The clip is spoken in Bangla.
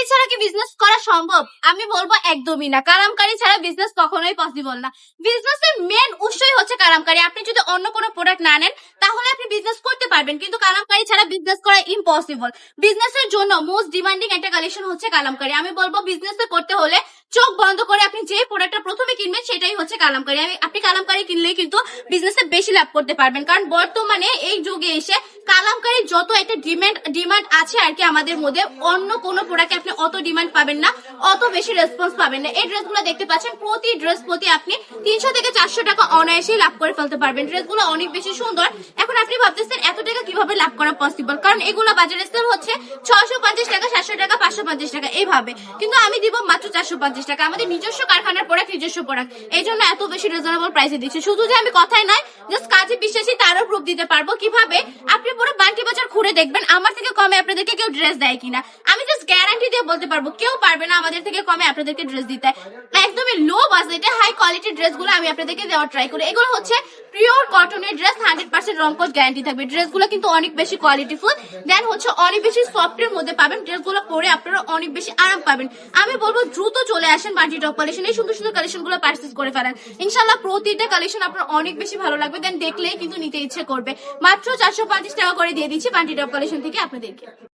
ছাড়া কি বিজনেস করা সম্ভব? আমি বলবো একদমই না। কালামকারী ছাড়া বিজনেস কখনোই পসিবল না। বিজনেসের মেন উৎসই হচ্ছে কালামকারী। আপনি যদি অন্য কোনো প্রোডাক্ট না নেন তাহলে আপনি বিজনেস করতে পারবেন, কিন্তু কালামকারী ছাড়া বিজনেস করা ইম্পসিবল। বিজনেসের জন্য মোস্ট ডিমান্ডিং একটা কালেকশন হচ্ছে কালামকারী। আমি বলবো বিজনেস করতে হলে চোখ বন্ধ করে আপনি যে প্রোডাক্টটা প্রথমে কিনবেন সেটাই হচ্ছে কালামকারী। আপনি কালামকারী কিনলেই কিন্তু বিজনেসে বেশি লাভ করতে পারবেন, কারণ বর্তমানে এই যুগে এসে কালামকারী যত একটা ডিমান্ড আছে আর কি আমাদের মধ্যে, অন্য কোনো প্রোডাক্টে আপনি অত ডিমান্ড পাবেন না, অত বেশি রেসপন্স পাবেন না। এই ড্রেসগুলো দেখতে পাচ্ছেন, প্রতি ড্রেস প্রতি আপনি 300 থেকে 400 টাকা অনায়াসেই লাভ করে ফেলতে পারবেন। ড্রেসগুলো অনেক বেশি সুন্দর। এখন আপনি ভাবতেছেন এত টাকা কিভাবে লাভ করা পসিবল, কারণ এগুলো বাজারে সেল হচ্ছে 650 টাকা, 700 টাকা, 550 টাকা এইভাবে, কিন্তু আমি দিব মাত্র 450 টাকা। আমাদের নিজস্ব কারখানার প্রোডাক্ট, নিজস্ব প্রোডাক্ট, এই জন্য এত বেশি রিজনেবল প্রাইসে দিচ্ছি। শুধু যে আমি কথায় নয়, জাস্ট কাজে বিশ্বাসী, তারও প্রুফ দিতে পারবো। কিভাবে? আপনি পুরো বান্টি বাজার ঘুরে দেখবেন আমার থেকে কমে আপনাদেরকে কেউ ড্রেস দেয় কিনা। আমি জাস্ট গ্যারান্টি দিয়ে বলতে পারবো কেউ পারবে না আমাদের থেকে কমে আপনাদেরকে ড্রেস দিতে। একদমই লো বাজেটে হাই কোয়ালিটির ড্রেসগুলো আমি আপনাদেরকে দেওয়ার ট্রাই করি। এগুলো হচ্ছে পিওর কটনের ড্রেস, 100% রং কোড গ্যারান্টি থাকবে। ড্রেসগুলো কিন্তু অনেক বেশি কোয়ালিটিফুল, দেন হচ্ছে অনেক বেশি সফটের মধ্যে পাবেন। ড্রেসগুলো পরে আপনারা অনেক বেশি আরাম পাবেন। আমি বলবো দ্রুত চলে আসেন বান্টি টপ কালেকশন, এই সুন্দর সুন্দর কালেকশন গুলো পারচেজ করে ফেলেন। ইনশাল্লাহ প্রতিটা কালেকশন আপনার অনেক বেশি ভালো লাগবে, দেন দেখলেই কিন্তু নিতে ইচ্ছে করবে। মাত্র 450 টাকা করে দিয়ে দিচ্ছি বান্টি টপ কালেকশন থেকে আপনাদেরকে।